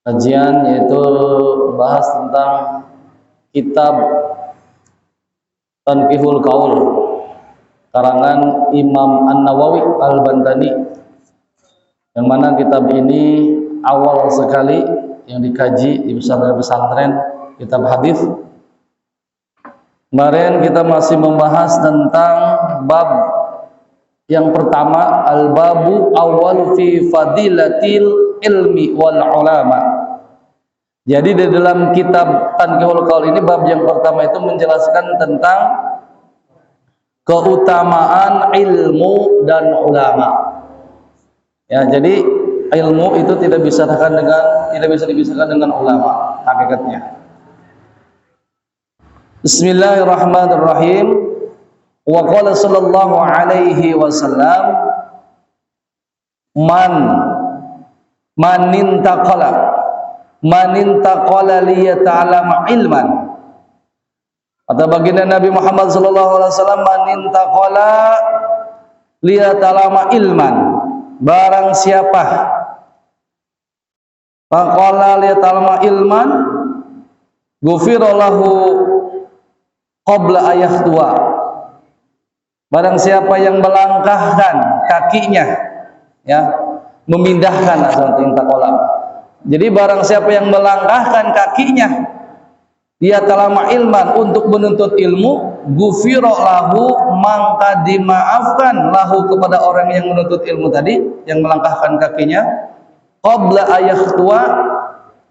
Kajian yaitu bahas tentang kitab Tanqihul Qaul karangan Imam An-Nawawi Al-Bantani, yang mana kitab ini awal sekali yang dikaji di pesantren-pesantren kitab hadis. Kemarin kita masih membahas tentang bab yang pertama, al-babu awal fi fadilatil ilmi wal ulama. Jadi di dalam kitab Tanqihul Qaul ini bab yang pertama itu menjelaskan tentang keutamaan ilmu dan ulama. Ya, jadi ilmu itu tidak bisa dipisahkan dengan ulama hakikatnya. Bismillahirrahmanirrahim. Wa qala sallallahu alaihi wasallam man intaqala liyata'allama ilman. Kata baginda Nabi Muhammad sallallahu alaihi wasallam, man intaqala liyata'allama ilman, barang siapa faqala liyata'allama ilman ghufira lahu qabla ayahtua. Barang siapa yang melangkahkan kakinya, ya, memindahkan asal intaqala. Jadi barang siapa yang melangkahkan kakinya dia talama ilman untuk menuntut ilmu, ghufira lahu, maka dimaafkan lahu kepada orang yang menuntut ilmu tadi, yang melangkahkan kakinya, qabla ayahtua,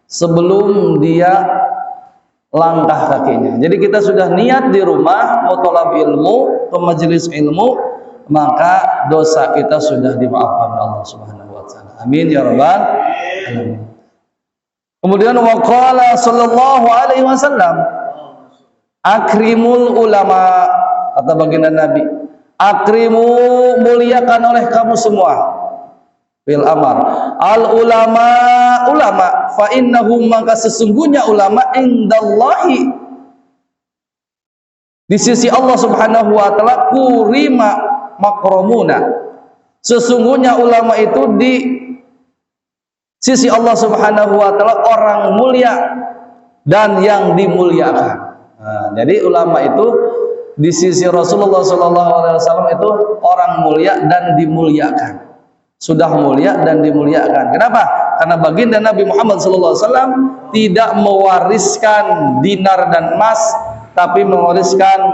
sebelum dia langkah kakinya. Jadi kita sudah niat di rumah mau thalab ilmu, ke majelis ilmu, maka dosa kita sudah dimaafkan Allah Subhanahu wa taala. Amin ya rabbal alamin. Kemudian waqala sallallahu alaihi wasallam, akrimul ulama, kata baginda Nabi, akrimu, muliakan oleh kamu semua, bil amar al ulama, ulama, fa innahum, maka sesungguhnya ulama, indallahi, di sisi Allah Subhanahu wa taala, kurima makromuna, sesungguhnya ulama itu di sisi Allah Subhanahu wa taala orang mulia dan yang dimuliakan. Nah, jadi ulama itu di sisi Rasulullah sallallahu alaihi wasallam itu orang mulia dan dimuliakan. Sudah mulia dan dimuliakan. Kenapa? Karena baginda Nabi Muhammad sallallahu alaihi wasallam tidak mewariskan dinar dan emas, tapi mewariskan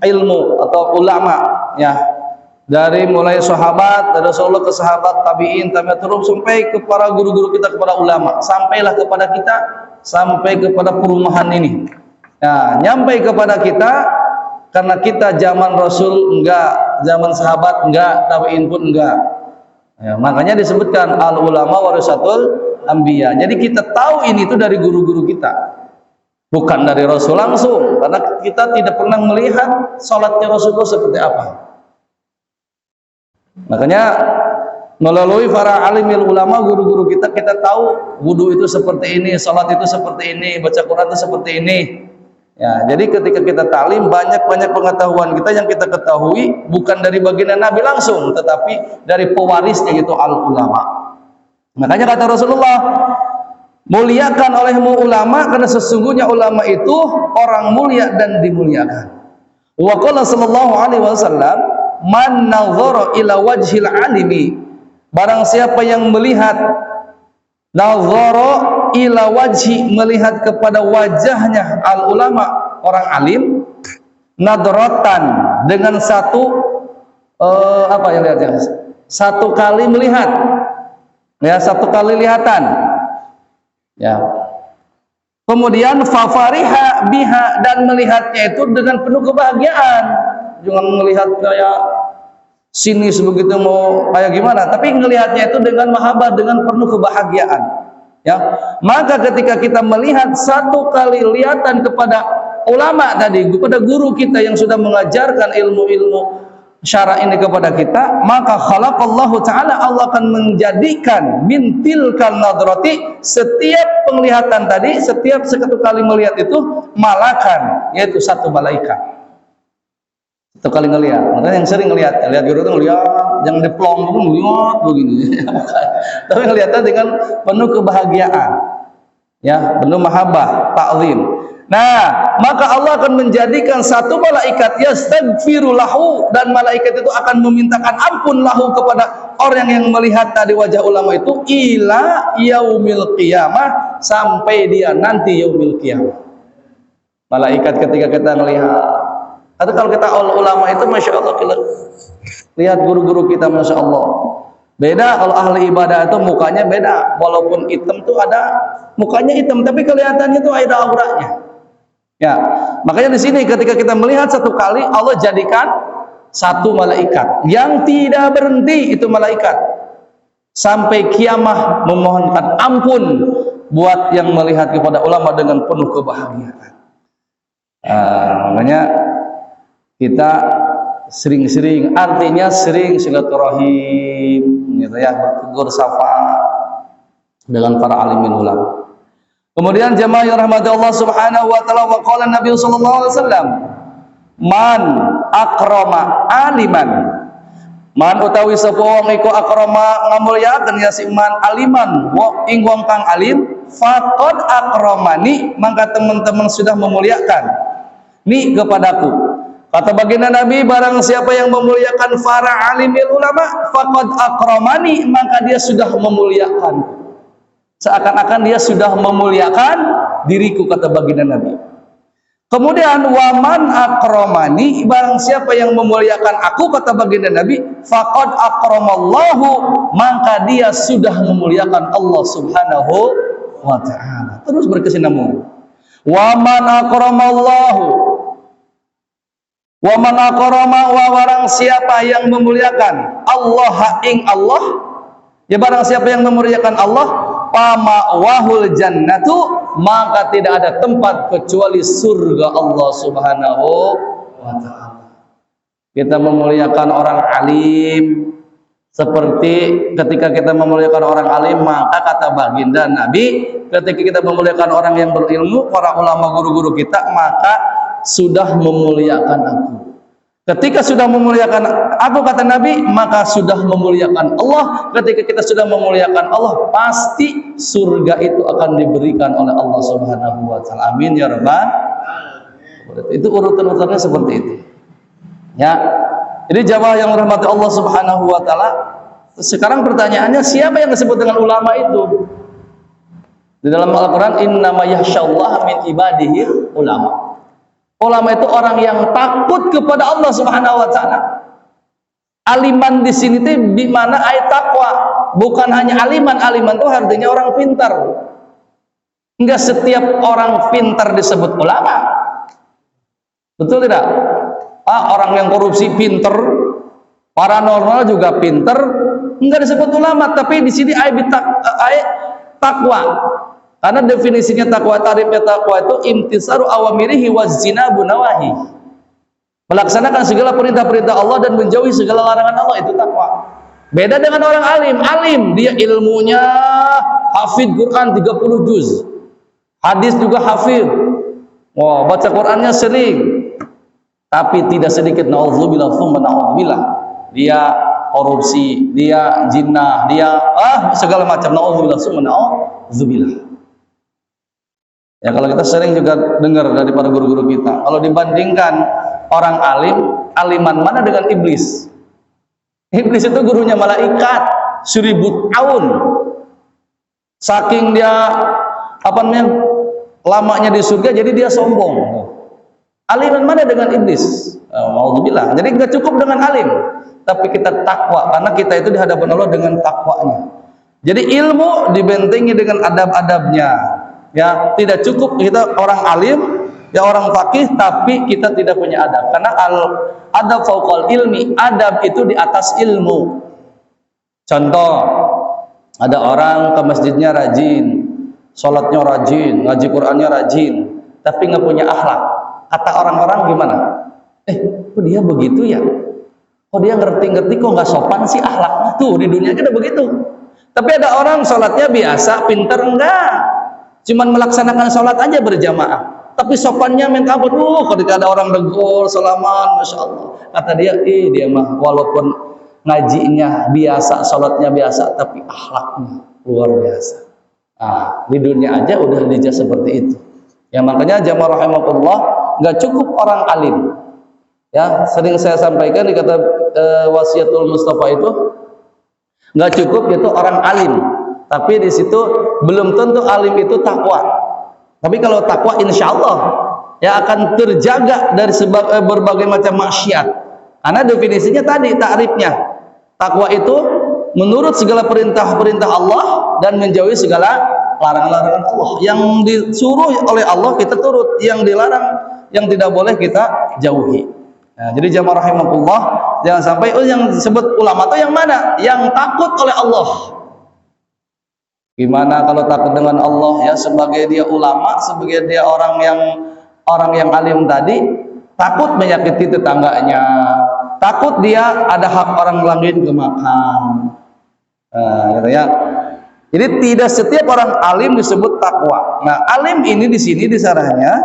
ilmu atau ulama, ya. Dari mulai sahabat, dari Rasulullah ke sahabat, tabi'in, tabi'ut, sampai kepada guru-guru kita, kepada ulama, sampailah kepada kita, sampai kepada perumahan ini. Nah, nyampai kepada kita karena kita zaman Rasul enggak, zaman sahabat enggak, tabi'in pun enggak. Ya, makanya disebutkan al ulama warasatul anbiya. Jadi kita tahu ini itu dari guru-guru kita, bukan dari Rasul langsung, karena kita tidak pernah melihat salatnya Rasulullah seperti apa. Makanya melalui para alimil ulama, guru-guru kita, kita tahu wudu itu seperti ini, salat itu seperti ini, baca Quran itu seperti ini. Ya, jadi ketika kita taklim, banyak pengetahuan kita yang kita ketahui bukan dari baginda Nabi langsung, tetapi dari pewarisnya, yaitu al ulama. Makanya kata Rasulullah, muliakan olehmu ulama, karena sesungguhnya ulama itu orang mulia dan dimuliakan. Wa qala sallallahu alaihi wasallam, man nazara ila wajhil alimi, barang siapa yang melihat, nazara ila wajhi, melihat kepada wajahnya al ulama, orang alim, nadratan, dengan satu apa yang lihatnya, satu kali melihat, ya, satu kali lihatan, ya. Kemudian fafariha biha, dan melihatnya itu dengan penuh kebahagiaan. Jangan melihat kayak sinis begitu, mau kayak gimana, tapi melihatnya itu dengan mahabbah, dengan penuh kebahagiaan, ya. Maka ketika kita melihat satu kali lihatan kepada ulama tadi, kepada guru kita yang sudah mengajarkan ilmu-ilmu syara ini kepada kita, maka khalaqallahu ta'ala, Allah akan menjadikan min tilkal nadrati, setiap penglihatan tadi, setiap satu kali melihat itu, malakan, yaitu satu malaikat. Itu kali ngelihat. Makanya yang sering ngelihat, lihat guru itu ngelihat, jangan diplong pun ngelihat begini. Tapi ngelihatnya dengan penuh kebahagiaan, ya, penuh mahabbah, ta'zim. Nah, maka Allah akan menjadikan satu malaikat yastaghfiru lahu, dan malaikat itu akan memintakan ampun lahu kepada orang yang melihat tadi wajah ulama itu ila yaumil qiyamah, sampai dia nanti yaumil qiyamah. Malaikat ketika kita melihat, atau kalau kita ulama itu Masya Allah, kita lihat guru-guru kita Masya Allah, beda. Kalau ahli ibadah itu mukanya beda, walaupun hitam tuh ada mukanya hitam tapi kelihatannya itu ada auranya, ya. Makanya di sini ketika kita melihat satu kali, Allah jadikan satu malaikat yang tidak berhenti, itu malaikat sampai kiamah memohonkan ampun buat yang melihat kepada ulama dengan penuh kebahagiaan. Makanya kita sering-sering, artinya sering silaturahim, gitu ya, bertegur sapa dengan para alimin ulama. Kemudian jamaah yang rahmati Allah Subhanahu wa taala, wa qala Nabi sallallahu alaihi wasallam, man akrama aliman, man utawi sapa wong iku akrama ngamulyakeun ya si man aliman wa ing wong kang alim, faqad akramani, maka teman-teman sudah memuliakan ni kepadaku. Kata baginda Nabi, barang siapa yang memuliakan para alimil ulama, faqad akramani, maka dia sudah memuliakan. Seakan-akan dia sudah memuliakan diriku, kata baginda Nabi. Kemudian waman akramani, barang siapa yang memuliakan aku, kata baginda Nabi, faqad akramallahu, maka dia sudah memuliakan Allah Subhanahu wa ta'ala. Terus berkesinambungan. Waman akramallahu, wa man akrama, wa barang siapa yang memuliakan Allah ing Allah, ya barang siapa yang memuliakan Allah, pama wahul jannatu, maka tidak ada tempat kecuali surga Allah Subhanahu wa ta'ala. Kita memuliakan orang alim, seperti ketika kita memuliakan orang alim, maka kata baginda Nabi, ketika kita memuliakan orang yang berilmu, para ulama guru-guru kita, maka sudah memuliakan aku. Ketika sudah memuliakan aku, kata Nabi, maka sudah memuliakan Allah. Ketika kita sudah memuliakan Allah, pasti surga itu akan diberikan oleh Allah Subhanahu wa ta'ala. Amin ya rabbal. Itu urutan-urutannya seperti itu, ya. Jadi jamaah yang rahmati Allah Subhanahu wa ta'ala, sekarang pertanyaannya, siapa yang disebut dengan ulama itu? Di dalam Al-Quran, innama yakhsyallaha min ibadihi ulama. Ulama itu orang yang takut kepada Allah Subhanahu wa ta'ala. Aliman di sini tuh di mana ayat takwa, bukan hanya aliman. Aliman itu artinya orang pintar. Enggak setiap orang pintar disebut ulama. Betul tidak? Orang yang korupsi pintar, paranormal juga pintar, enggak disebut ulama. Tapi di sini ayat takwa. Karena definisinya takwa, tarifnya takwa itu imtisaru awamirihi wazinabu nawahi, melaksanakan segala perintah-perintah Allah dan menjauhi segala larangan Allah, itu takwa. Beda dengan orang alim. Alim dia ilmunya hafid Quran 30 juz, hadis juga hafid, baca Qurannya sering, tapi tidak sedikit naudzubillah tsumma naudzubillah, dia korupsi, dia jinnah, dia segala macam, naudzubillah tsumma naudzubillah. Ya, kalau kita sering juga dengar dari para guru-guru kita, kalau dibandingkan orang alim, aliman mana dengan iblis? Iblis itu gurunya malaikat 1000 tahun. Saking dia lamanya di surga, jadi dia sombong. Aliman mana dengan iblis? Ma'udzubillah. Jadi nggak cukup dengan alim, tapi kita takwa, karena kita itu di hadapan Allah dengan takwanya. Jadi ilmu dibentengi dengan adab-adabnya. Ya, tidak cukup kita orang alim, ya orang faqih, tapi kita tidak punya adab. Karena adab fauqal ilmi, adab itu di atas ilmu. Contoh, ada orang ke masjidnya rajin, sholatnya rajin, ngaji Qur'annya rajin, tapi nggak punya akhlak. Kata orang-orang gimana? Kok dia begitu ya? Kok dia ngerti-ngerti, kok nggak sopan sih akhlaknya? Tuh di dunia kita begitu. Tapi ada orang sholatnya biasa, pinter enggak? Cuman melaksanakan sholat aja berjamaah. tapi sopannya minta ampun. Ketika ada orang negor, salaman, masya Allah. Kata dia, dia mah walaupun ngajinya biasa, sholatnya biasa, tapi akhlaknya luar biasa. Nah, di dunia aja udah dijaz seperti itu. Ya makanya jamaah rahimakumullah, nggak cukup orang alim. Ya, sering saya sampaikan di kata wasiatul Mustafa itu, nggak cukup itu orang alim. Tapi di situ belum tentu alim itu takwa. Tapi kalau takwa insya Allah ya akan terjaga dari berbagai macam maksiat. Karena definisinya tadi takrifnya, takwa itu menurut segala perintah-perintah Allah dan menjauhi segala larangan-larangan Allah. Yang disuruh oleh Allah kita turut, yang dilarang, yang tidak boleh kita jauhi. Nah, jadi jamaah rahimakumullah, jangan sampai yang disebut ulama itu yang mana? Yang takut oleh Allah. Gimana kalau takut dengan Allah? Ya sebagai dia ulama, sebagai dia orang yang alim tadi, takut menyakiti tetangganya, takut dia ada hak orang lain kemakan. Gitu ya. Jadi tidak setiap orang alim disebut takwa. Nah, alim ini di sini disarahnya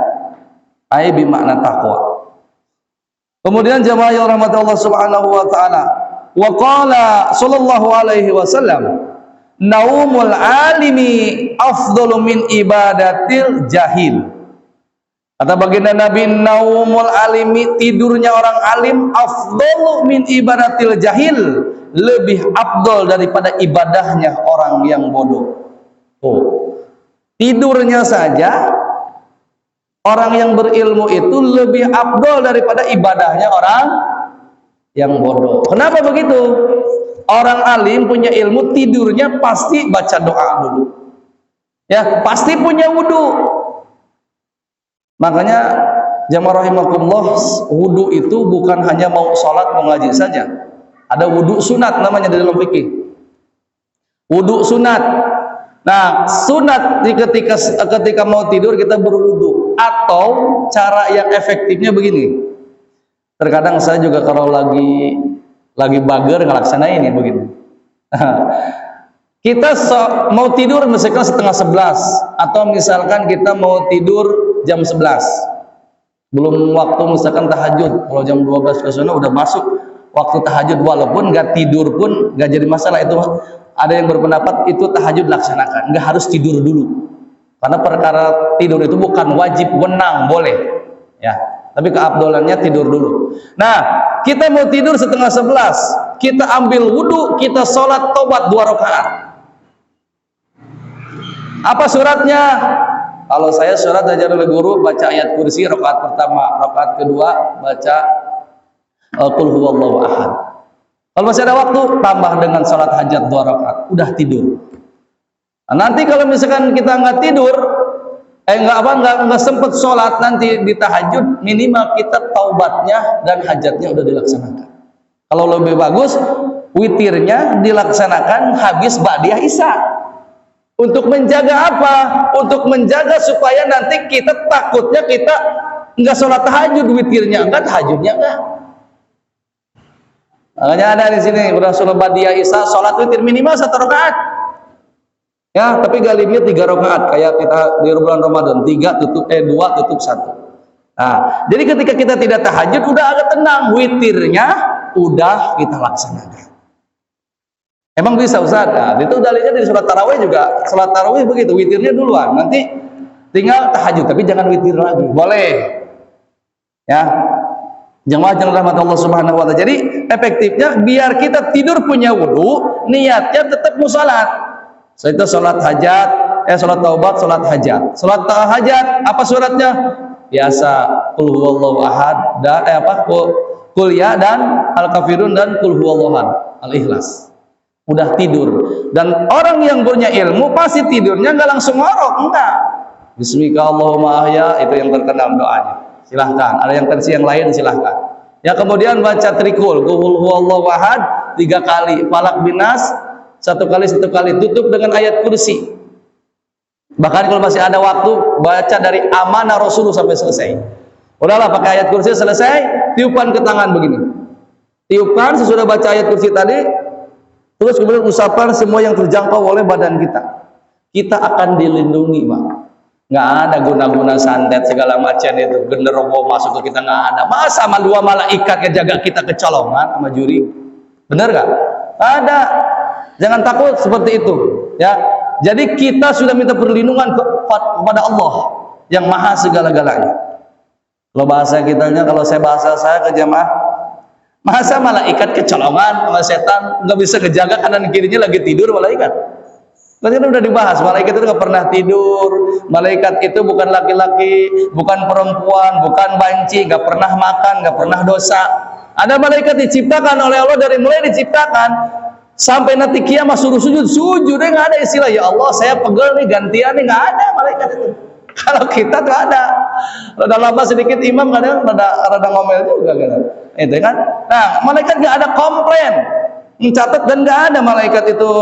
ai bimakna takwa. Kemudian jamaah yang rahmat Allah Subhanahu wa taala, wa qala sallallahu alaihi wasallam, naumul alimi afdalu min ibadatil jahil. Kata baginda Nabi, naumul alimi, tidurnya orang alim, afdalu min ibadatil jahil, lebih afdal daripada ibadahnya orang yang bodoh. Tidurnya saja orang yang berilmu itu lebih afdal daripada ibadahnya orang yang bodoh. Kenapa begitu? Orang alim punya ilmu, tidurnya pasti baca doa dulu. Ya, pasti punya wudu. Makanya jamaah rahimakumullah, wudu itu bukan hanya mau sholat, mau ngaji saja. Ada wudu sunat namanya di dalam fikih. Wudu sunat. Nah, sunat ketika mau tidur kita berwudu, atau cara yang efektifnya begini. Terkadang saya juga kalau lagi bager ngelaksanain ya begini. Kita mau tidur misalkan setengah 11, atau misalkan kita mau tidur jam 11. Belum waktu misalkan tahajud. Kalau jam 12 ke sana udah masuk waktu tahajud, walaupun nggak tidur pun nggak jadi masalah. Itu ada yang berpendapat itu tahajud laksanakan, nggak harus tidur dulu. Karena perkara tidur itu bukan wajib, wenang, boleh. Ya, tapi keabdolannya tidur dulu. Nah, kita mau tidur setengah 11, kita ambil wudu, kita sholat tobat 2 rakaat. Apa suratnya? Kalau saya surat ajar oleh guru, baca ayat kursi rakaat pertama, rakaat kedua baca qul huwallahu ahad. Kalau masih ada waktu, tambah dengan sholat hajat 2 rakaat, udah tidur. Nah, nanti kalau misalkan kita nggak tidur, nggak sempet sholat nanti di tahajud, minimal kita taubatnya dan hajatnya udah dilaksanakan. Kalau lebih bagus, witirnya dilaksanakan habis ba'diyah isya. Untuk menjaga apa? Untuk menjaga supaya nanti kita takutnya kita nggak sholat tahajud, witirnya enggak, tahajudnya enggak. Makanya ada di sini udah sholat ba'diyah isya, sholat witir minimal 1 rakaat. Ya, tapi galimnya 3 rakaat kayak kita di bulan Ramadan, 2 tutup 1. Nah, jadi ketika kita tidak tahajud udah agak tenang, witirnya udah kita laksanakan. Emang bisa Ustaz? Nah, itu dalilnya di sholat tarawih juga. Sholat tarawih begitu, witirnya duluan, nanti tinggal tahajud, tapi jangan witir lagi. Boleh. Ya. Jamaah yang rahmat Allah Subhanahu wa taala. Jadi efektifnya biar kita tidur punya wudu, niatnya tetap mau salat. Setelah sholat hajat, sholat taubat, sholat hajat. Sholat hajat, apa suratnya? Biasa, qul huwallahu ahad, dan qul ya dan al-kafirun dan qul huwallahu ahad, al-ikhlas. Udah tidur. Dan orang yang punya ilmu pasti tidurnya nggak langsung ngorok, enggak. Bismika Allahumma ahya, itu yang terkenal doanya. Silahkan. Ada yang versi yang lain silahkan. Ya, kemudian baca trikul, qul huwallahu ahad 3 kali, falak binas 1 kali, tutup dengan ayat kursi. Bahkan kalau masih ada waktu, baca dari amanah Rasulullah sampai selesai. Udahlah, pakai ayat kursi selesai, tiupan ke tangan begini. Tiupkan sesudah baca ayat kursi tadi, terus kemudian usapan semua yang terjangkau oleh badan kita. Kita akan dilindungi, Pak. Nggak ada guna-guna santet segala macam itu. Genderowo masuk ke kita nggak ada. Masa sama dua malaikat yang jaga kita kecolongan sama juri? Bener nggak? Ada. Jangan takut seperti itu. Ya. Jadi kita sudah minta perlindungan kepada Allah yang maha segala-galanya. Kalau bahasa kitanya, kalau bahasa saya ke jamaah, masa malaikat kecolongan sama setan nggak bisa ngejaga kanan kirinya lagi tidur malaikat? Tadi udah dibahas, malaikat itu nggak pernah tidur, malaikat itu bukan laki-laki, bukan perempuan, bukan banci, nggak pernah makan, nggak pernah dosa. Ada malaikat diciptakan oleh Allah dari mulai diciptakan sampai nanti kiamat suruh sujud, sujudnya nggak ada istilah ya Allah saya pegel nih gantian nih, nggak ada malaikat itu. Kalau kita tuh ada, rada lama sedikit imam kadang rada ngomel juga kan, itu kan. Nah malaikat nggak ada komplain, mencatat dan nggak ada malaikat itu.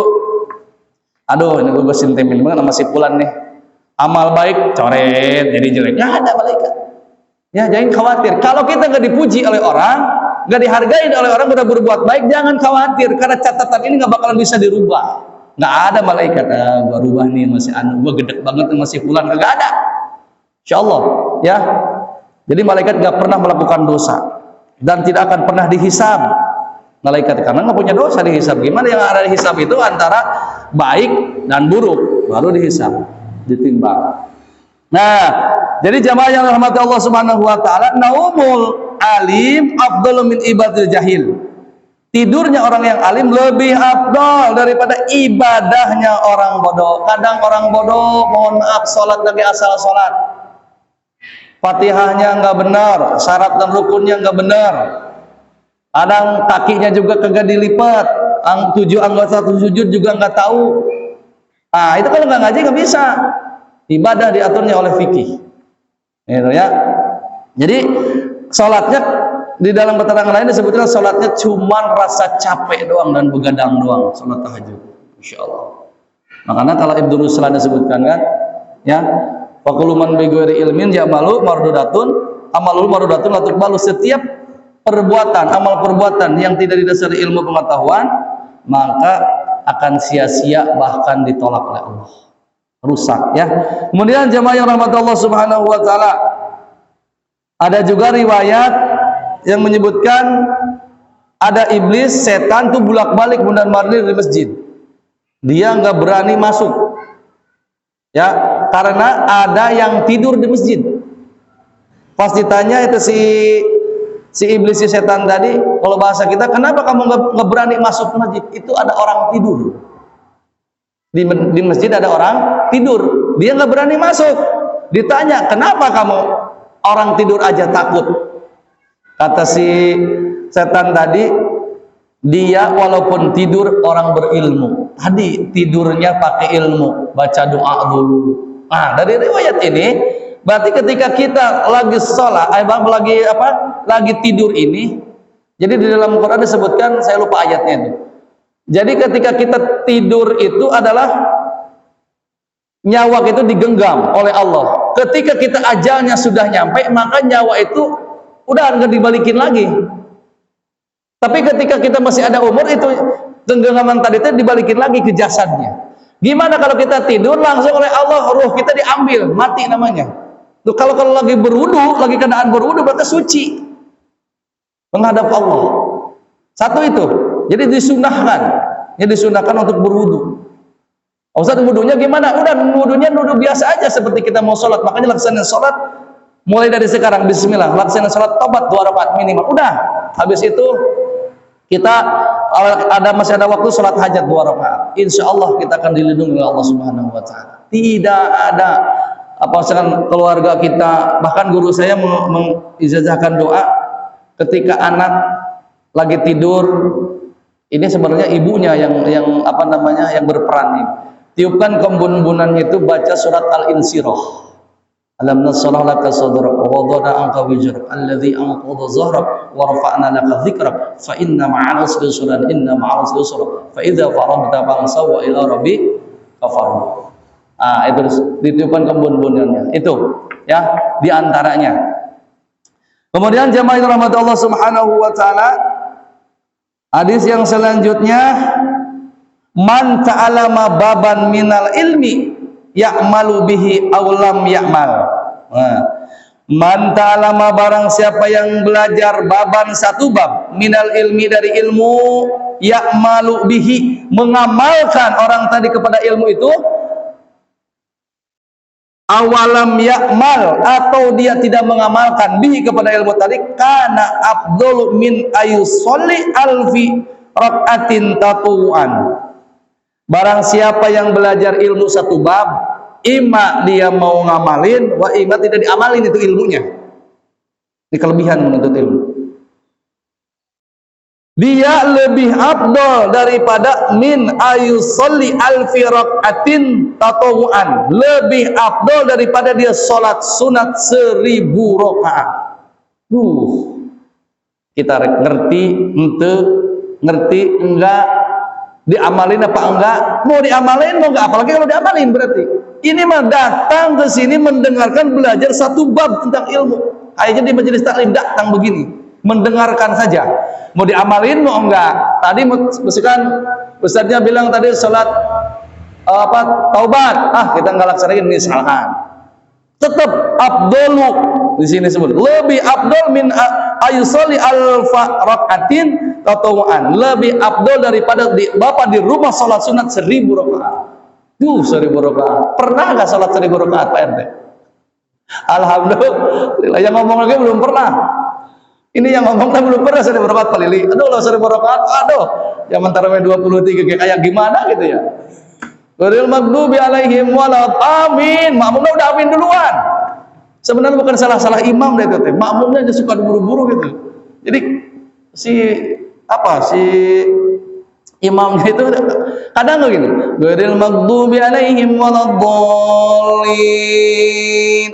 Aduh, ini gue sentimen banget sama si Fulan nih. Amal baik coret jadi jelek. Nggak ada malaikat. Ya, jangan khawatir. Kalau kita nggak dipuji oleh orang, nggak dihargai oleh orang udah berbuat baik, jangan khawatir karena catatan ini nggak bakalan bisa dirubah. Nggak ada malaikat. Gua rubah nih masih gua gedek banget sama si Fulan. Nggak ada. Insya Allah, ya. Jadi malaikat nggak pernah melakukan dosa dan tidak akan pernah dihisab. Malaikat karena nggak punya dosa dihisab. Gimana yang ada dihisab itu antara baik dan buruk baru dihisab, ditimbang. Nah, jadi jamaah yang rahmati Allah Subhanahu wa taala, naumul alim afdalu min ibadil jahil. Tidurnya orang yang alim lebih afdal daripada ibadahnya orang bodoh. Kadang orang bodoh, mohon maaf, sholat lagi asal sholat, Fatihahnya nggak benar, syarat dan rukunnya nggak benar. Kadang kakinya juga kagak dilipat, 7 anggota sujud juga nggak tahu. Nah itu kalau nggak ngaji nggak bisa. Ibadah diaturnya oleh fikih, gitu ya. Jadi sholatnya di dalam keterangan lain disebutkan sholatnya cuman rasa capek doang dan begadang doang, sholat tahajud, insya Allah. Makanya kalau Ibnu Ruslan disebutkan kan, ya, fakuluman bigori ilmin ya malu mardudatun, amalul mardudatun latuk balu. Setiap perbuatan, amal perbuatan yang tidak didasari ilmu pengetahuan maka akan sia-sia bahkan ditolak oleh Allah, rusak ya. Kemudian jemaah yang rahmat Allah Subhanahu wa taala, ada juga riwayat yang menyebutkan ada iblis, setan tuh bolak-balik mundar-mandir di masjid. Dia nggak berani masuk ya karena ada yang tidur di masjid. Pas ditanya itu si iblis, si setan tadi, kalau bahasa kita, kenapa kamu nggak berani masuk ke masjid? Itu ada orang tidur di masjid, ada orang tidur, dia nggak berani masuk. Ditanya, kenapa kamu orang tidur aja takut? Kata si setan tadi, dia walaupun tidur orang berilmu, tadi tidurnya pakai ilmu, baca doa dulu. Nah dari riwayat ini berarti ketika kita lagi sholat, lagi tidur ini, jadi di dalam Quran disebutkan, saya lupa ayatnya itu. Jadi ketika kita tidur itu adalah nyawa itu digenggam oleh Allah. Ketika kita ajalnya sudah nyampe, maka nyawa itu udah nggak dibalikin lagi. Tapi ketika kita masih ada umur, itu genggaman tadi itu dibalikin lagi ke jasadnya. Gimana kalau kita tidur langsung oleh Allah ruh kita diambil, mati namanya. Tuh, kalau lagi berwudu, lagi keadaan berwudu berarti suci menghadap Allah. Satu itu. Jadi disunahkan. Ya disunahkan untuk berwudu. Ustaz, wudunya gimana? Udah wudunya wudu biasa aja seperti kita mau sholat. Makanya laksanain sholat mulai dari sekarang, bismillah. Laksanain sholat tobat 2 rakaat minimal. Udah. Habis itu kita masih ada waktu sholat hajat 2 rakaat. Insya Allah kita akan dilindungi oleh Allah Subhanahu wa taala. Tidak ada misalkan keluarga kita, bahkan guru saya mengijazahkan doa ketika anak lagi tidur, ini sebenarnya ibunya yang berperan nih. Tiupkan kembun-bunannya itu, baca surat Al-Insyirah. Alam nashrah laka sadrak wa wada'na anka wizrak alladhi anqadha zahrak wa rafa'na laka dzikrak fa inna ma'al usri yusran inna ma'al usri yusra fa idza faragta fansab wa ila rabbika farghab. Itu ditiupkan kembun-bunannya. Itu ya diantaranya. Kemudian jemaah yang rahmat Allah Subhanahu wa taala, hadis yang selanjutnya, man ta'alama baban minal ilmi ya'malu bihi aw lam ya'mal. Nah, man ta'alama barang siapa yang belajar baban satu bab minal ilmi dari ilmu, ya'malu bihi mengamalkan orang tadi kepada ilmu itu, awalam ya'mal atau dia tidak mengamalkan bihi kepada ilmu tadi, kana afdalu min ayusolli alfi rakaatin tatu'an. Barang siapa yang belajar ilmu satu bab, ima dia mau ngamalin, wa ima tidak diamalin itu ilmunya. Ini kelebihan menuntut ilmu. Dia lebih afdal daripada min ayusolli alfi rakaatin tatu'an. Lebih afdal daripada dia sholat sunat 1000 rakaat. Kita ngerti ente, ngerti enggak, diamalin apa enggak? Mau diamalin mau enggak? Apalagi kalau diamalin berarti. Ini mah datang ke sini mendengarkan belajar satu bab tentang ilmu. Kayaknya di majelis taklim datang begini, mendengarkan saja. Mau diamalin mau enggak? Tadi misalkan ustadznya bilang tadi salat taubat, kita enggak laksanain misalkan. Tetap afdalu di sini sebut lebih afdal min ayusolli alfa rakaatin tatawuan, lebih afdal daripada bapak di rumah sholat sunat 1000 rakaat. 1000 rakaat. Pernah nggak sholat 1000 rakaat Pak RT? Alhamdulillah, yang ngomong lagi belum pernah. Ini yang ngomongnya belum pernah 1000 rakaat Pak Lili. Aduh, kalau 1000 rakaat, aduh, yang tarawih 23 kayak gimana gitu ya. Ghairil maghdubi alaihim walad, amin. Makmumnya udah amin duluan. Sebenarnya bukan salah imam deh itu, makmumnya aja suka buru-buru gitu. Jadi si imamnya itu kadang begini, ghairil maghdubi alaihim waladdallin,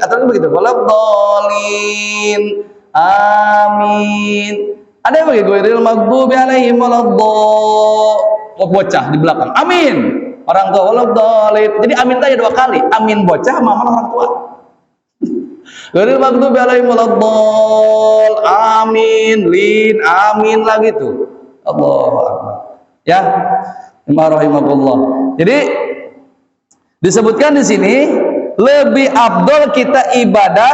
atau begitu, waladdallin, amin. Ada yang begitu, ghairil maghdubi alaihim waladdallin, bocah di belakang, amin. Orang tua waladdallin. Jadi amin aja 2 kali, amin bocah sama orang tua. Ghairil maghdubi alaihim waladdallin, amin, lin, amin lagi tuh. Allahu akbar. Ya, rahimakumullah. Jadi disebutkan di sini lebih afdal kita ibadah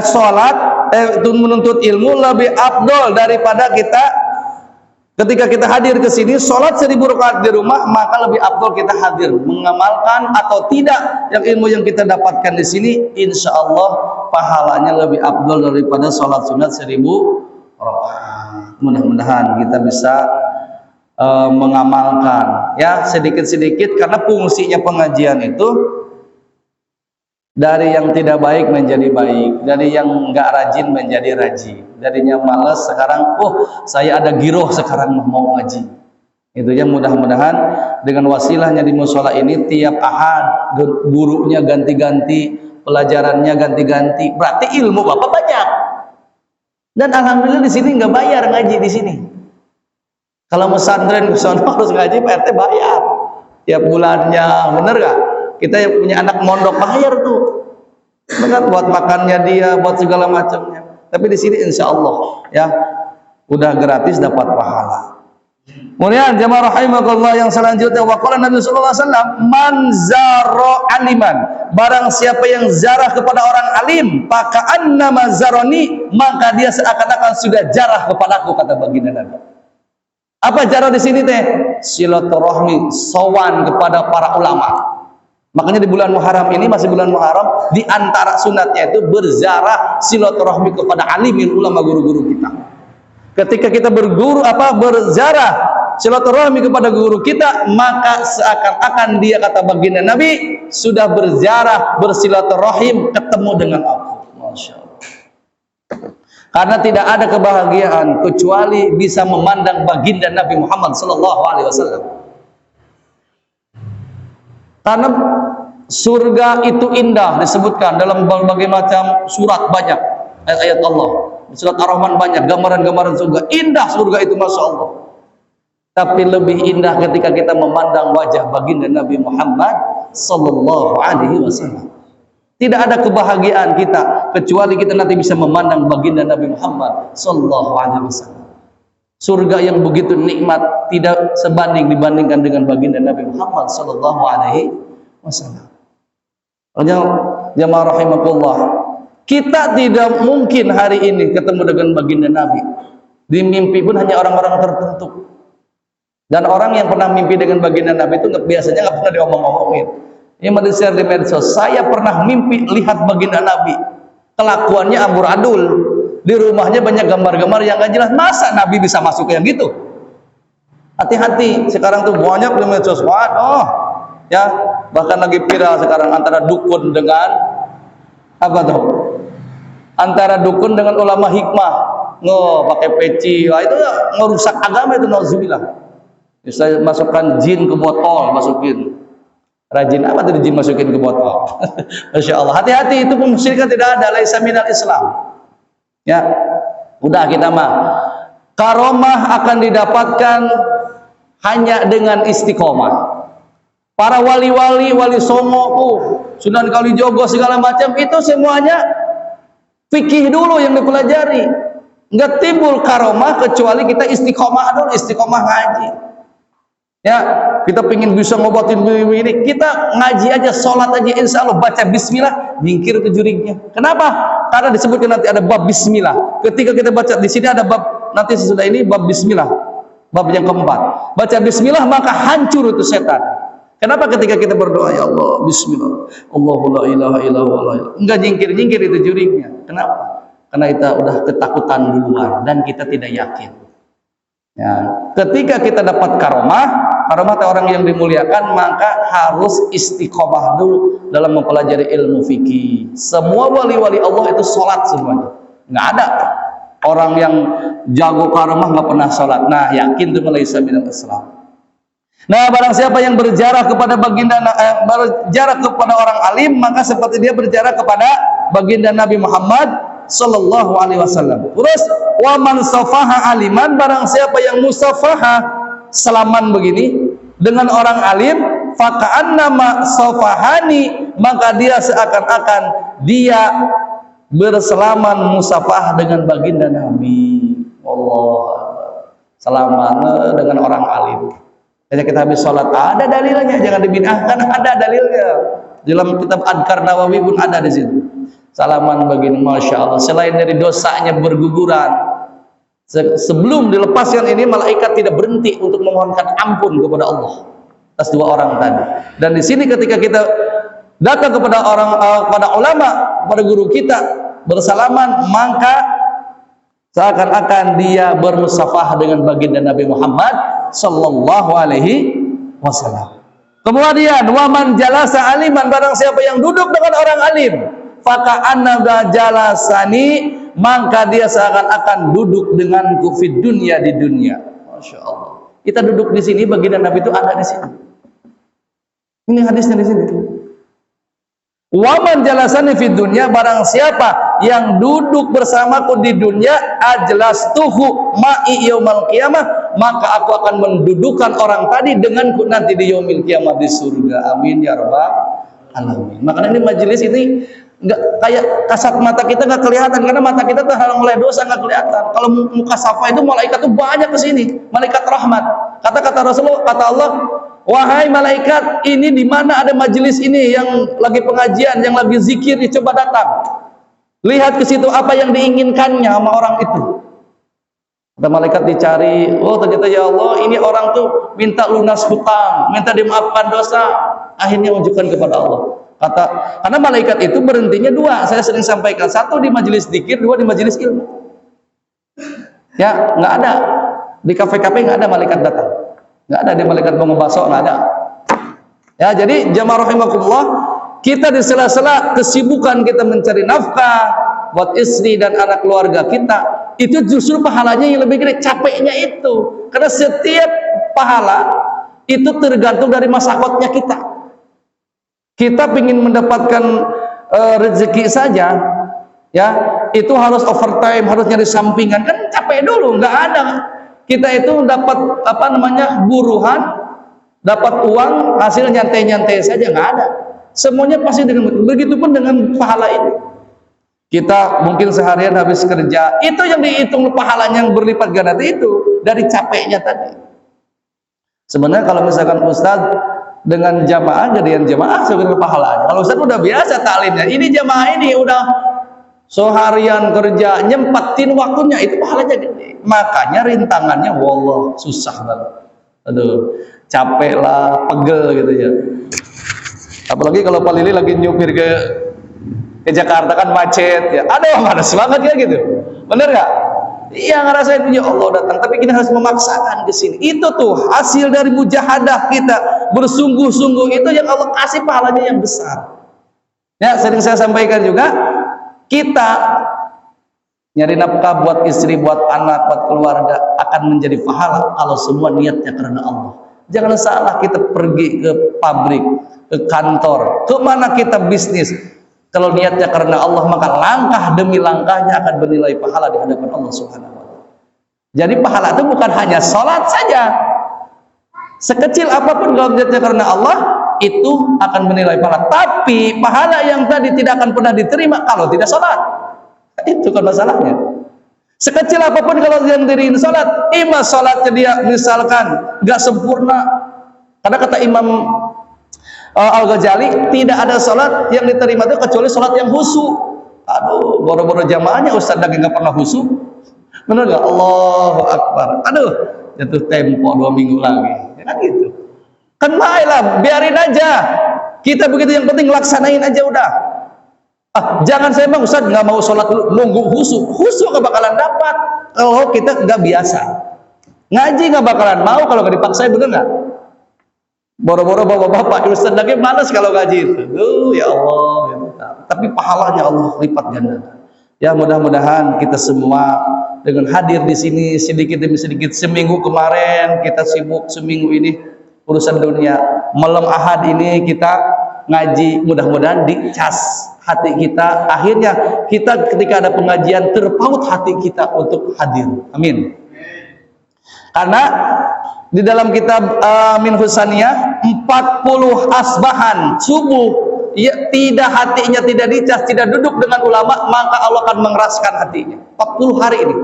salat itu menuntut ilmu lebih afdal daripada kita ketika kita hadir ke sini salat 1000 rakaat di rumah, maka lebih afdal kita hadir mengamalkan atau tidak yang ilmu yang kita dapatkan di sini, insya Allah pahalanya lebih afdal daripada salat sunat 1000 rakaat. Mudah-mudahan kita bisa mengamalkan ya sedikit-sedikit, karena fungsinya pengajian itu dari yang tidak baik menjadi baik, dari yang enggak rajin menjadi rajin, darinya malas sekarang saya ada giroh sekarang mau ngaji. Itu ya, mudah-mudahan dengan wasilahnya di mushola ini tiap ahad gurunya ganti-ganti, pelajarannya ganti-ganti, berarti ilmu Bapak banyak. Dan alhamdulillah di sini nggak bayar ngaji di sini. Kalau pesantren ke sana harus ngaji, Pak RT bayar tiap bulannya, bener gak? Kita yang punya anak mondok bayar tuh, benar, buat makannya dia, buat segala macamnya. Tapi di sini insya Allah ya udah gratis dapat pahala. Kemudian jamaah rahimakumullah yang selanjutnya, waqala Nabi sallallahu alaihi wasallam, man zara aliman, barang siapa yang zarah kepada orang alim, maka annama zaroni, maka dia seakan-akan sudah jarah kepadaku, kata baginda Nabi. Apa jarah di sini teh? Silaturahmi, sowan kepada para ulama. Makanya di bulan Muharram ini, masih bulan Muharram, di antara sunatnya itu berziarah silaturahmi kepada alimil ulama, guru-guru kita. Ketika kita berziarah silaturahmi kepada guru kita, maka seakan-akan dia, kata baginda Nabi, sudah berziarah, bersilaturahim, ketemu dengan Allah. Masya Allah. Karena tidak ada kebahagiaan kecuali bisa memandang baginda Nabi Muhammad sallallahu alaihi wasallam. Karena surga itu indah, disebutkan dalam berbagai macam surat, banyak ayat-ayat Allah. Surat Ar-Rahman banyak gambaran-gambaran surga. Indah surga itu, masya Allah. Tapi lebih indah ketika kita memandang wajah baginda Nabi Muhammad sallallahu alaihi wasallam. Tidak ada kebahagiaan kita kecuali kita nanti bisa memandang baginda Nabi Muhammad sallallahu alaihi wasallam. Surga yang begitu nikmat tidak sebanding dibandingkan dengan baginda Nabi Muhammad sallallahu alaihi wasallam. Jamaah rahimakumullah, kita tidak mungkin hari ini ketemu dengan baginda Nabi. Di mimpi pun hanya orang-orang tertentu. Dan orang yang pernah mimpi dengan baginda Nabi itu biasanya nggak pernah diomong-omongin. Ini mau di-share di medsos. Saya pernah mimpi lihat baginda Nabi. Kelakuannya amburadul. Di rumahnya banyak gambar-gambar yang nggak jelas. Masa Nabi bisa masuk yang gitu? Hati-hati. Sekarang tuh banyak di medsos. Waduh, ya bahkan lagi viral sekarang antara dukun dengan apa tuh? Antara dukun dengan ulama hikmah. Pakai peci. Wah, itu ngerusak agama itu, nauzubillah. Bisa masukkan jin ke botol, masukin. Rajin apa tadi jin masukin ke botol? Masya Allah. Hati-hati, itu kemusyrikan tidak ada. Laisa minal Islam. Ya, udah kita mah. Karomah akan didapatkan hanya dengan istiqomah. Para wali-wali, wali songo, Sunan Kalijogo segala macam itu semuanya fikih dulu yang dipelajari. Nggak timbul karomah kecuali kita istiqomah dulu, istiqomah ngaji. Ya, kita pengen bisa ngobatin ini, kita ngaji aja, sholat aja, insya Allah baca bismillah, jingkir ke jurignya. Kenapa? Karena disebutkan nanti ada bab bismillah. Ketika kita baca di sini ada bab, nanti sesudah ini bab bismillah, bab yang keempat. Baca bismillah maka hancur itu setan. Kenapa ketika kita berdoa ya Allah bismillah, Allahu la ilaha illallah, enggak jingkir-jingkir itu jurignya. Kenapa? Karena kita udah ketakutan duluan dan kita tidak yakin. Ya, ketika kita dapat karomah orang yang dimuliakan, maka harus istiqomah dulu dalam mempelajari ilmu fikih. Semua wali-wali Allah itu sholat semuanya. Nggak ada orang yang jago karomah nggak pernah sholat. Nah, yakin itu laisa minal Islam. Nah, barang siapa yang berjarak kepada berjarak kepada orang alim, maka seperti dia berjarak kepada baginda Nabi Muhammad sallallahu alaihi wasallam. Terus wa man safaha aliman, barang siapa yang musafaha salaman begini dengan orang alim, faka'annama safahani, maka dia seakan-akan dia bersalaman musafah dengan baginda Nabi. Allah, salaman dengan orang alim. Jadi kita habis sholat ada dalilnya, jangan dibid'ahkan, ada dalilnya. Dalam kitab Adkar Nawawi pun ada di situ. Salaman begini, masya Allah. Selain dari dosanya berguguran, sebelum dilepaskan ini malaikat tidak berhenti untuk memohonkan ampun kepada Allah atas dua orang tadi. Dan di sini ketika kita datang kepada kepada ulama, kepada guru kita bersalaman, maka seakan-akan dia bermusafah dengan baginda Nabi Muhammad sallallahu alaihi wasallam. Kemudian wa man jalasa aliman, barang siapa yang duduk dengan orang alim, faka'anna jalasani, maka dia seakan-akan duduk denganku fid dunya, di dunia. Masya Allah. Kita duduk di sini, baginda Nabi itu ada di sini. Ini hadisnya di sini. Wa man jalasani fid dunya, barang siapa yang duduk bersamaku di dunia, ajlastuhu ma'i yaumal qiyamah, maka aku akan mendudukan orang tadi denganku nanti di yaumil qiyamah, di surga. Amin ya rabbal alamin. Makanya ini majelis ini nggak kayak kasat mata kita nggak kelihatan, karena mata kita terhalang oleh dosa, nggak kelihatan. Kalau muka safa itu malaikat tuh banyak kesini, malaikat rahmat. Kata Rasulullah, kata Allah, wahai malaikat, ini di mana ada majelis ini yang lagi pengajian, yang lagi zikir, coba datang. Lihat ke situ apa yang diinginkannya sama orang itu. Ada malaikat dicari, oh ternyata ya Allah, ini orang tuh minta lunas hutang, minta dimaafkan dosa. Akhirnya menunjukkan kepada Allah. Karena malaikat itu berhentinya dua, saya sering sampaikan, satu di majelis zikir, dua di majelis ilmu. Ya, nggak ada di kafe-kafe, nggak ada malaikat datang, nggak ada di malaikat mau ngebasok, nggak ada. Ya, jadi jamaah rahimakumullah, kita di sela-sela kesibukan kita mencari nafkah buat istri dan anak keluarga kita, itu justru pahalanya yang lebih gede, capeknya itu. Karena setiap pahala itu tergantung dari masyarakatnya kita. Kita ingin mendapatkan rezeki saja, ya itu harus overtime, harus nyari sampingan, kan capek dulu, nggak ada. Kita itu dapat apa namanya buruhan, dapat uang, hasil nyantai-nyantai saja, nggak ada. Semuanya pasti dengan begitupun dengan pahala ini. Kita mungkin seharian habis kerja, itu yang dihitung pahalanya yang berlipat ganda itu dari capeknya tadi. Sebenarnya kalau misalkan Ustadz dengan jamaah, jadian jamaah sebenarnya pahalanya. Kalau Ustaz udah biasa taklimnya, ini jamaah ini udah seharian kerja nyempatin waktunya, itu pahalanya gede. Makanya rintangannya wallah susah banget. Aduh, capek lah, pegel gitu ya. Apalagi kalau Pak Lili lagi nyupir ke Jakarta kan macet ya. Aduh, malas banget ya gitu. Bener gak? Iya, ngerasain ya Allah datang, tapi kita harus memaksakan ke sini. Itu tuh hasil dari mujahadah kita, bersungguh-sungguh, itu yang Allah kasih pahalanya yang besar. Ya, sering saya sampaikan juga, kita nyari nafkah buat istri, buat anak, buat keluarga akan menjadi pahala kalau semua niatnya karena Allah. Jangan salah kita pergi ke pabrik, ke kantor, kemana kita bisnis. Kalau niatnya karena Allah, maka langkah demi langkahnya akan bernilai pahala di hadapan Allah Subhanahu wa Ta'ala. Jadi pahala itu bukan hanya sholat saja. Sekecil apapun kalau niatnya karena Allah, itu akan bernilai pahala. Tapi pahala yang tadi tidak akan pernah diterima kalau tidak sholat. Itu kan masalahnya. Sekecil apapun kalau dia mendiriin sholat, imam sholatnya dia misalkan nggak sempurna. Karena kata Imam Al-Ghazali, tidak ada sholat yang diterima itu kecuali sholat yang khusyuk. Aduh, boro-boro jamaahnya Ustaz lagi nggak pernah khusyuk. Benar nggak? Allahu Akbar. Aduh, jatuh tempo 2 minggu lagi. Ya kan gitu. Kan baiklah, biarin aja. Kita begitu, yang penting laksanain aja udah. Jangan saya bang Ustaz nggak mau sholat dulu, nunggu khusyuk. Khusyuk nggak bakalan dapat kalau kita nggak biasa. Ngaji nggak bakalan mau kalau nggak dipaksain, bener nggak? Boro-boro bapak-bapak Ustaz lagi malas kalau gaji itu. Ya Allah. Tapi pahalanya Allah lipat ganda. Ya, mudah-mudahan kita semua dengan hadir di sini sedikit demi sedikit. Seminggu kemarin kita sibuk, seminggu ini urusan dunia. Malam Ahad ini kita ngaji, mudah-mudahan dicas hati kita. Akhirnya kita ketika ada pengajian terpaut hati kita untuk hadir. Amin. Karena di dalam kitab Minhus Saniyah 40 asbahan subuh ya, tidak hatinya tidak dicas, tidak duduk dengan ulama, maka Allah akan mengeraskan hatinya. 40 hari ini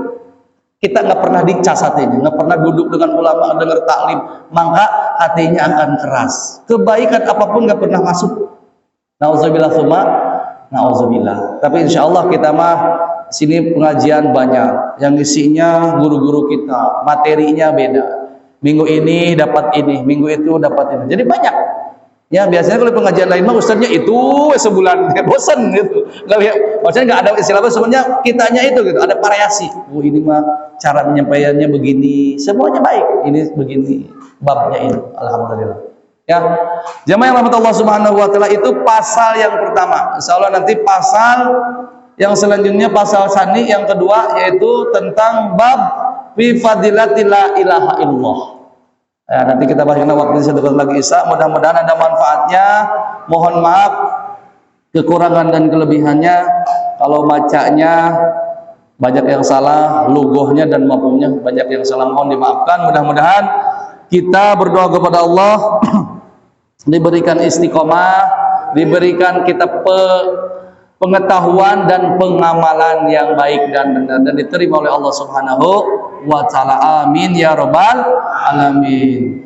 kita nggak pernah dicas hatinya, nggak pernah duduk dengan ulama, dengar taklim, maka hatinya akan keras. Kebaikan apapun nggak pernah masuk. Nauzubillah tsumma nauzubillah. Tapi insya Allah kita mah sini pengajian banyak, yang isinya guru-guru kita, materinya beda. Minggu ini dapat ini, minggu itu dapat ini. Jadi banyak. Ya, biasanya kalau pengajian lain mah ustaznya itu sebulan bosan gitu. Enggak lihat, maksudnya enggak ada istilah sebenarnya kitanya itu gitu, ada variasi. Oh, ini mah cara penyampaiannya begini, semuanya baik. Ini begini, babnya ini. Alhamdulillah. Ya. Jamaah yang rahmat Allah Subhanahu wa taala, itu pasal yang pertama. Insyaallah nanti pasal yang selanjutnya pasal sani yang kedua yaitu tentang bab fi fadilati la ilaha illallah. Ya, nanti kita bahas karena waktu sedikit lagi Isya. Mudah-mudahan ada manfaatnya. Mohon maaf kekurangan dan kelebihannya. Kalau bacanya banyak yang salah, lugohnya dan mafhumnya banyak yang salah, mohon dimaafkan. Mudah-mudahan kita berdoa kepada Allah diberikan istiqomah, diberikan kita pengetahuan dan pengamalan yang baik dan benar, dan diterima oleh Allah Subhanahu wa ta'ala. Amin ya rabbal alamin.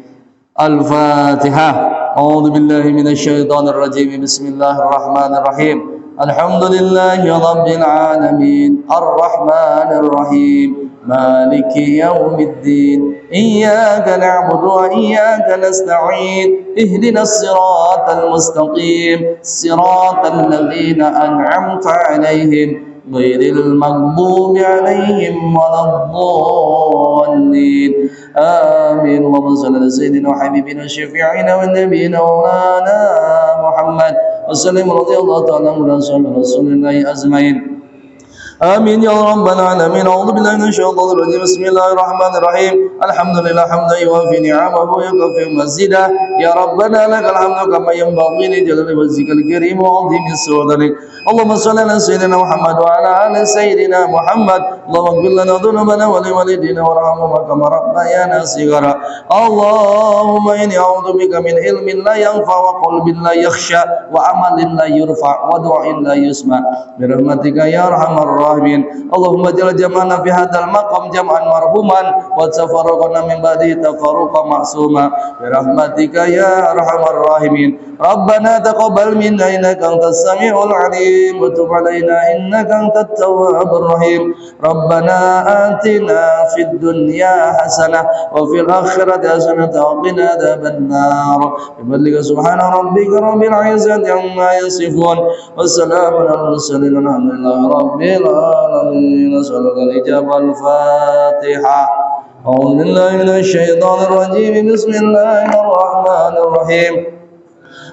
Al-Fatihah. A'udzu billahi minasyaitonir rajim. Bismillahirrahmanirrahim. Alhamdulillahi rabbil alamin. Arrahmanir rahim. Maliki yaumiddin. Iyyaka na'budu wa iyyaka nasta'in. Ihdinas siratal mustaqim. Siratal ladzina an'amta 'alaihim ghairil maghdubi 'alaihim waladdallin. Amin. Allahumma shalli ala sayyidina wa habibina syafi'ina wa nabiyina maulana Muhammad wa sallim radhiyallahu ta'ala an rasulillahi azmain. آمين يا رب العالمين. أعوذ بالله من الشيطان الرجيم. بسم الله الرحمن الرحيم. الحمد لله حمدا يوافي نعمه ويكفي مزيدا. يا ربنا لك الحمد كما ينبغي لجلال وجهك الكريم وعظيم سلطانك. اللهم صل على سيدنا محمد وعلى آل سيدنا محمد. اللهم اغفر لنا ذنوبنا ولوالدينا وارحمهما كما ربيانا صغارا. اللهم إني أعوذ بك من علم لا ينفع وقلب لا يخشى وعمل لا يرفع ودعاء لا يسمع برحمتك يا أرحم الراحمين. الراحمين اللهم اجعل جمعنا في هذا المقام جمعا مرحوما وتفرقنا من بعده تفرقا معصوما برحمتك يا ارحم الراحمين ربنا تقبل منا انك انت السميع العليم وتب علينا انك انت التواب الرحيم ربنا آتنا في الدنيا حسنة وفي الآخرة حسنة وقنا عذاب النار بفضلك سبحان ربك رب العزة عما يصفون والسلام على المرسلين الحمد لله رب العالمين نسألك الإجابة الفاتحة أعوذ بالله من الشيطان الرجيم بسم الله الرحمن الرحيم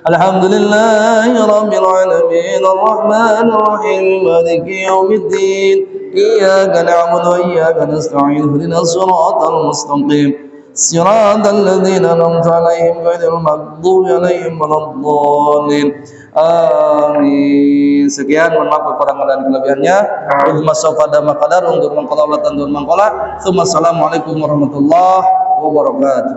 الحمد لله رب العالمين الرحمن الرحيم مالك يوم الدين إياك نعبد وإياك نستعين اهدنا الصراط المستقيم صراط الذين أنعمت عليهم غير المغضوب عليهم ولا الضالين amin. Sekian, mohon maaf kekurangan dan kelebihannya. Untuk mengqala dan mengqala. Assalamualaikum warahmatullahi wabarakatuh.